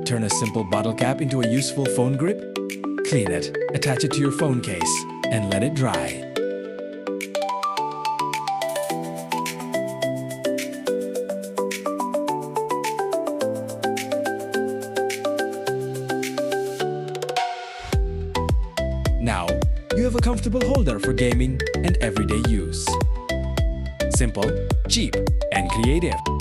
Turn a simple bottle cap into a useful phone grip? Clean it, attach it to your phone case, and let it dry. Now, you have a comfortable holder for gaming and everyday use. Simple, cheap, and creative.